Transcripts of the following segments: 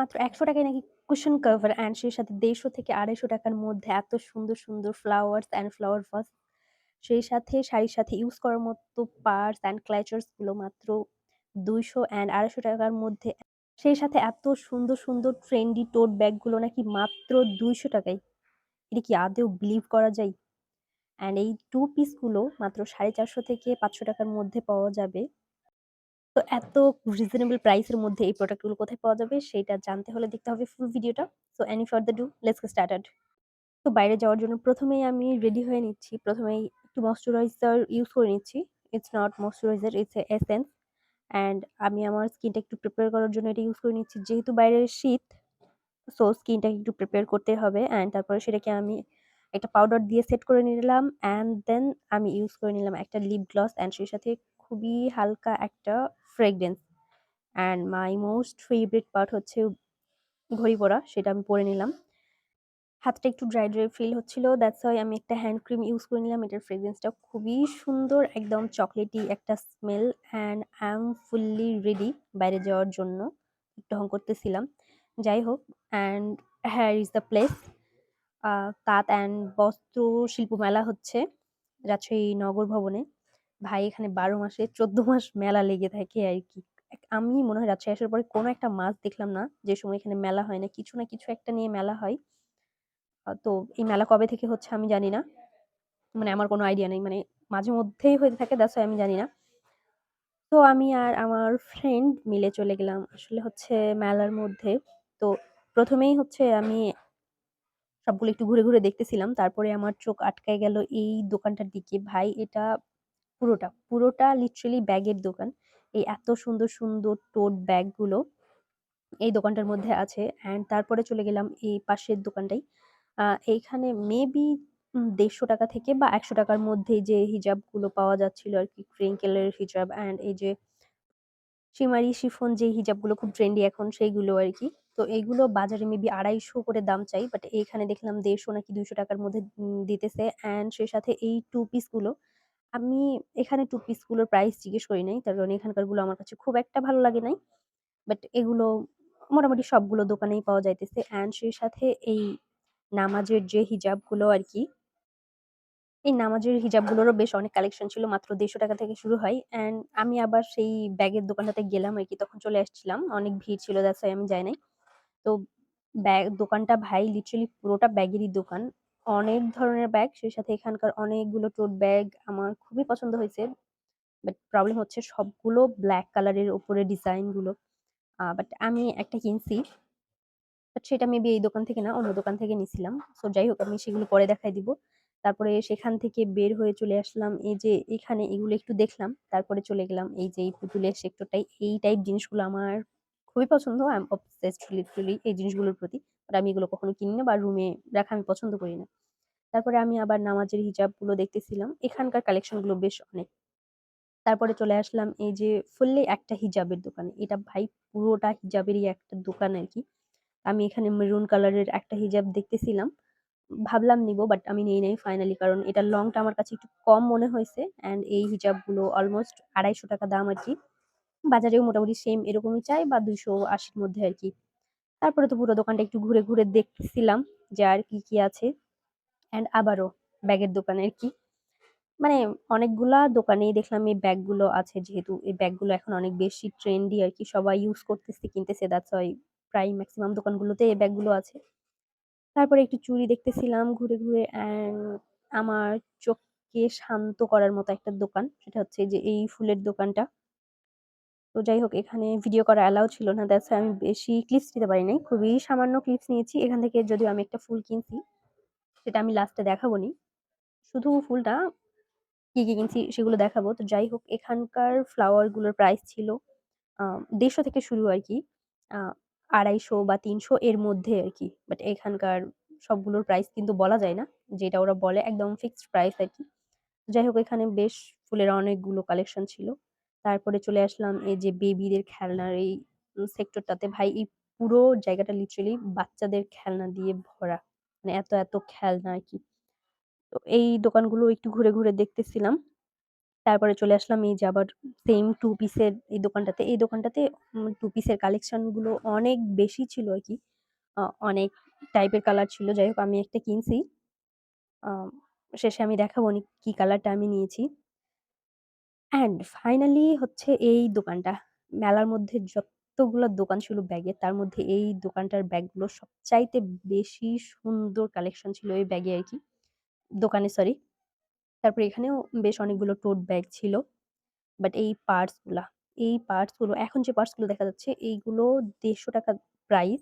মাত্র ৳১০০ নাকি cushion cover and সেই সাথে ৳১৫০ থেকে ৳২৫০ মধ্যে এত সুন্দর, সুন্দর ফ্লাওয়ার্স অ্যান্ড ফ্লাওয়ার ভাস। সেই সাথে শাড়ির সাথে ইউজ করার মতো পার্স অ্যান্ড ক্লাচার্স গুলো মাত্র ৳২০০ অ্যান্ড ৳২৫০ মধ্যে। সেই সাথে এত সুন্দর, সুন্দর ট্রেন্ডি টোট ব্যাগ গুলো নাকি মাত্র ৳২০০ য়। এটা কি আদৌ বিলিভ করা যায়? অ্যান্ড এই 2 পিস গুলো মাত্র ৳৪৫০ থেকে ৳৫০০ র মধ্যে পাওয়া যাবে। তো এত রিজনেবল প্রাইস এর মধ্যে এই প্রোডাক্ট গুলো কোথায় পাওয়া যাবে সেটা জানতে হলে দেখতে হবে ফুল ভিডিওটা। So any further do let's get started. তো বাইরে যাওয়ার জন্য ১ম এই আমি রেডি হয়ে নিচ্ছি। ১ম এই একটু ময়েশ্চারাইজার ইউজ করে নিচ্ছি। It's not moisturiser, it's a essence. And আমি আমার স্কিনটা একটু প্রিপেয়ার করার জন্য এটা ইউজ করে নিচ্ছি। যেহেতু বাইরে শীত, সো স্কিনটাকে একটু প্রিপেয়ার করতে হবে। অ্যান্ড তারপরে সেটাকে আমি একটা পাউডার দিয়ে সেট করে নিলাম। অ্যান্ড দেন আমি ইউজ করে নিলাম একটা লিপ গ্লস অ্যান্ড সেই সাথে খুবই হালকা একটা fragrance. And my most favourite part হচ্ছে ঘড়ি পরা। সেটা আমি পরে নিলাম। হাতটা একটু ড্রাই, ড্রাই ফিল হচ্ছিল। দ্যাটস হোয়াই আমি একটা হ্যান্ড ক্রিম ইউজ করে নিলাম। এটার ফ্রেগ্রেন্সটা খুবই সুন্দর, একদম চকলেটি একটা smell. And I am fully ready বাইরে যাওয়ার জন্য। ঢং করতেছিলাম। যাই হোক, and hair is the place. তাঁত অ্যান্ড বস্ত্র শিল্প মেলা হচ্ছে রাজশাহী নগর ভবনে। ভাই এখানে ১২ মাসে ১৪ মাস মেলা লেগে থাকে আরকি। আমি মনে হয় রাজশাহী আসার পরে কোনো একটা মাস দেখলাম না যে সময় এখানে মেলা হয় না। কিছু না কিছু একটা নিয়ে মেলা হয়। তো এই মেলা কবে থেকে হচ্ছে আমি জানি না। মানে আমার কোনো আইডিয়া নেই। মানে মাঝে মধ্যেই হয়ে থাকে, দ্যাটস হোয়াই আমি জানি না। তো আমি আর আমার ফ্রেন্ড মিলে চলে গেলাম আসলে হচ্ছে মেলার মধ্যে। তো ১ম এই হচ্ছে আমি সবগুলো একটু ঘুরে, ঘুরে দেখতেছিলাম। তারপরে আমার চোখ আটকায় গেল এই দোকানটার দিকে। ভাই এটা পুরোটা লিটারেলি ব্যাগের দোকান। এই এত সুন্দর, সুন্দর টোট ব্যাগগুলো এই দোকানটার মধ্যে আছে। অ্যান্ড তারপরে চলে গেলাম এই পাশের দোকানটায়। এইখানে মেবি ৳১৫০ থেকে বা ৳১০০ র মধ্যে যে হিজাবগুলো পাওয়া যাচ্ছিল আরকি, ক্রিঙ্কেলের হিজাব অ্যান্ড এই যে শিমারি শিফন যে হিজাবগুলো খুব ট্রেন্ডি এখন সেইগুলো আরকি। তো এইগুলো বাজারে মেবি ৳২৫০ করে দাম চাই। বাট এইখানে দেখলাম ৳১৫০ নাকি ৳২০০ র মধ্যে দিতেছে। অ্যান্ড সেই সাথে এই 2 পিসগুলো আমি এখানে 2 পিসগুলোর প্রাইস জিজ্ঞেস করি নাই। তার কারণ এখানকারগুলো আমার কাছে খুব একটা ভালো লাগে নাই। বাট এগুলো মোটামুটি সবগুলো দোকানেই পাওয়া যাইতেছে। অ্যান্ড সেই সাথে এই নামাজের যে হিজাবগুলো আরকি, এই নামাজের হিজাবগুলোরও বেশ অনেক কালেকশন ছিল। মাত্র ৳১৫০ থেকে শুরু হয়। অ্যান্ড আমি আবার সেই ব্যাগের দোকানটাতে গেলাম আরকি, তখন চলে আসছিলাম। অনেক ভিড় ছিল, দ্যাটস হোয়াই আমি যাই নাই। তো দোকানটা ভাই লিটারালি পুরোটা ব্যাগেরই দোকান। অনেক ধরনের ব্যাগ, সেই সাথে এখানকার অনেকগুলো টোট ব্যাগ আমার খুবই পছন্দ হয়েছে। বাট প্রবলেম হচ্ছে সবগুলো ব্লাক কালারের উপরে ডিজাইন গুলো। বাট আমি একটা কিনছি। বাট সেটা মেবি এই দোকান থেকে না, অন্য দোকান থেকে নিছিলাম। সো যাই হোক, আমি সেগুলো পরে দেখায় দিব। তারপরে সেখান থেকে বের হয়ে চলে আসলাম এই যে এখানে, এগুলো একটু দেখলাম। তারপরে চলে গেলাম এই যে এই পুতুলের সেক্টরটায়। এই টাইপ জিনিসগুলো আমার খুবই পছন্দ। আই এম অবসেসড লিটারালি এই জিনিসগুলোর প্রতি। বাট আমি এগুলো কখনো কিনি না বা রুমে রাখা আমি পছন্দ করি না। তারপরে আমি আবার নামাজের হিজাবগুলো দেখতেছিলাম। এখানকার কালেকশন গুলো বেশ অনেক। তারপরে চলে আসলাম এই যে ফুললি একটা হিজাবের দোকানে। এটা ভাই পুরোটা হিজাবেরই একটা দোকান আরকি। আমি এখানে মেরুন কালারের একটা হিজাব দেখতেছিলাম। ভাবলাম নিবো, বাট আমি নেই নাই ফাইনালি, কারণ এটার লংটা আমার কাছে একটু কম মনে হয়েছে। অ্যান্ড এই হিজাবগুলো অলমোস্ট ৳২৫০ দাম আরকি। বাজারেও মোটামুটি সেম এরকমই চাই বা ২৮০ র মধ্যে আরকি। তারপরে তো পুরো দোকানটা একটু ঘুরে, ঘুরে দেখতেছিলাম যে আর কি, কি আছে। অ্যান্ড আবারও ব্যাগের দোকানে আরকি। মানে অনেকগুলা দোকানেই দেখলাম এই ব্যাগগুলো আছে, যেহেতু এই ব্যাগগুলো এখন অনেক বেশি ট্রেন্ডি আরকি। সবাই ইউজ করতেছে, কিনতেছে, দ্যাটস হোয়াই প্রায় মেক্সিমাম দোকানগুলোতে এই ব্যাগগুলো আছে। তারপরে একটু চুড়ি দেখতেছিলাম ঘুরে, ঘুরে। অ্যান্ড আমার চোখকে শান্ত করার মতো একটা দোকান। সেটা হচ্ছে যে এই ফুলের দোকানটা। তো যাই হোক, এখানে ভিডিও করা অ্যালাও ছিল না। দ্যাটস হোয়াই আমি বেশি ক্লিপস নিতে পারি নাই। খুবই সামান্য ক্লিপস নিয়েছি। এখান থেকে যদিও আমি একটা ফুল কিনছি, সেটা আমি লাস্টে দেখাবনি। শুধু ফুলটা কি, কি কিনছি সেগুলো দেখাবো। তো যাই হোক, এখানকার ফ্লাওয়ার গুলোর প্রাইস ছিল আ ৳১৫০ থেকে শুরু আরকি। আ ২৫০ বা ৩০০ এর মধ্যে আরকি। বাট এখানকার সবগুলোর প্রাইস কিন্তু বলা যায় না। যেটা ওরা বলে একদম ফিক্সড প্রাইস আরকি। যাই হোক, এখানে বেশ ফুলের অনেকগুলো কালেকশন ছিল। তারপরে চলে আসলাম এই যে বেবিদের খেলনার এই সেক্টরটাতে। ভাই এই পুরো জায়গাটা লিটারালি বাচ্চাদের খেলনা দিয়ে ভরা। মানে এত, এত খেলনা আরকি। তো এই দোকানগুলো একটু ঘুরে, ঘুরে দেখতেছিলাম। তারপরে চলে আসলাম এই যে আবার সেম 2 পিসের এই দোকানটাতে। এই দোকানটাতে 2 পিসের কালেকশন গুলো অনেক বেশি ছিল আরকি। অনেক টাইপের কালার ছিল। যাই হোক আমি একটা কিনছি। আম শেষে আমি দেখাবো কি কালারটা আমি নিয়েছি। অ্যান্ড ফাইনালি হচ্ছে এই দোকানটা। মেলার মধ্যে যতগুলা দোকান ছিল ব্যাগের, তার মধ্যে এই দোকানটার ব্যাগগুলো সবচাইতে বেশি সুন্দর কালেকশন ছিল এই ব্যাগে আরকি। দোকানে সরি। তারপরে এখানেও বেশ অনেকগুলো টোট ব্যাগ ছিল। বাট এই পার্টস গুলো এখন যে পার্টস গুলো দেখা যাচ্ছে এইগুলো ৳১৫০ প্রাইস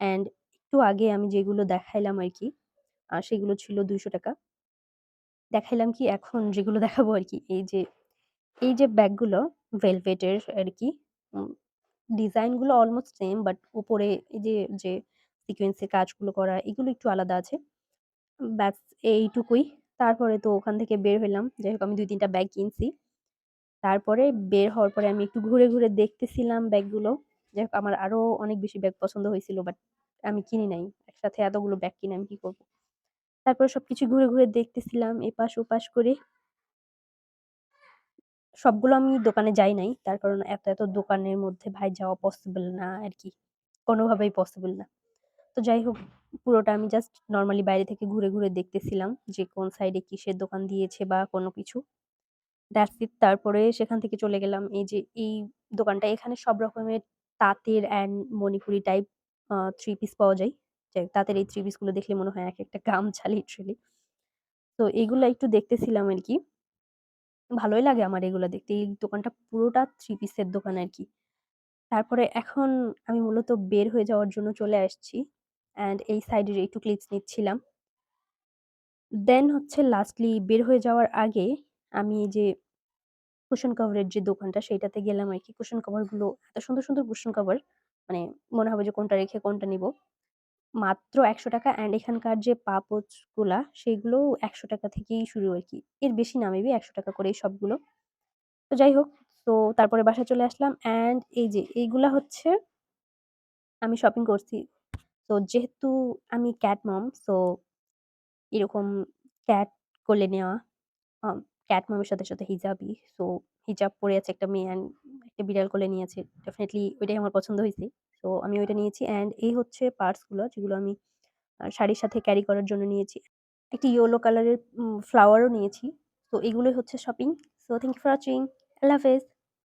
অ্যান্ড একটু আগে আমি যেগুলো দেখাইলাম আরকি সেগুলো ছিল ৳২০০। দেখাইলাম কি এখন যেগুলো দেখাবো আরকি এই যে ব্যাগগুলো ভেলভেটের আরকি। উম ডিজাইন গুলো অলমোস্ট সেম বাট উপরে এই যে সিকোয়েন্স এর কাজগুলো করা এগুলো একটু আলাদা আছে। ব্যাস এইটুকুই। তারপরে তো ওখান থেকে বের হইলাম। যাই হোক আমি ২-৩ টা ব্যাগ কিনছি। তারপরে বের হওয়ার পরে আমি একটু ঘুরে, ঘুরে দেখতেছিলাম ব্যাগগুলো। যাই হোক আমার আরো অনেক বেশি ব্যাগ পছন্দ হয়েছিল বাট আমি কিনি নাই। একসাথে এতগুলো ব্যাগ কিনে আমি কি করব? তারপরে সবকিছু ঘুরে, ঘুরে দেখতেছিলাম এপাশ ওপাশ করে। সবগুলো আমি দোকানে যাই নাই। তার কারণ এত দোকানের মধ্যে ভাই যাওয়া পসিবল না আরকি। কোনোভাবেই পসিবল না। তো যাই হোক পুরোটা আমি জাস্ট নরমালি বাইরে থেকে ঘুরে, ঘুরে দেখতেছিলাম যে কোন সাইডে কিসের দোকান দিয়েছে বা কোনো কিছু। That's it. তারপরে সেখান থেকে চলে গেলাম এই যে এই দোকানটা। এখানে সব রকমের তাঁতের অ্যান্ড মণিপুরি টাইপ 3 পিস পাওয়া যায়। তাঁতের এই 3 পিস গুলো দেখলে মনে হয় একেকটা গামছা লিটারেলি। তো এগুলা একটু দেখতেছিলাম আরকি। ভালোই লাগে আমার এগুলা দেখতে। এই দোকানটা পুরোটা 3 পিসের দোকান আরকি। তারপরে এখন আমি মূলত বের হয়ে যাওয়ার জন্য চলে আসছি। অ্যান্ড এই সাইডের একটু ক্লিপস নিচ্ছিলাম। দেন হচ্ছে লাস্টলি বের হয়ে যাওয়ার আগে আমি এই যে কুশন কভারের যে দোকানটা সেইটাতে গেলাম আরকি। কুশন কভার গুলো এত সুন্দর, সুন্দর কুশন কভার মানে মনে হবে যে কোনটা রেখে কোনটা নিবো। মাত্র ৳১০০ অ্যান্ড এখানকার যে পাপোচ গুলা সেগুলোও ৳১০০ থেকেই শুরু আরকি। এর বেশি না মেবি ৳১০০ করেই সবগুলো। তো যাই হোক, তো তারপরে বাসায় চলে আসলাম অ্যান্ড এই যে এইগুলা হচ্ছে আমি শপিং করছি। তো যেহেতু আমি ক্যাট মম সো এরকম ক্যাট কোলে নেওয়া আম ক্যাট মম এর সাথে, সাথে হিজাবি। সো হিজাব পরে আছে একটা মেয়ে অ্যান্ড একটা বিড়াল কোলে নিয়েছে। ডেফিনিটলি ওইটাই আমার পছন্দ হইছে। সো আমি ওইটা নিয়েছি অ্যান্ড এই হচ্ছে পার্টস গুলো যেগুলো আমি শাড়ির সাথে ক্যারি করার জন্য নিয়েছি। একটি ইয়েলো কালারের ফ্লাওয়ারও নিয়েছি। তো এগুলোই হচ্ছে shopping. So thank you for watching. আল্লাহ হাফেজ।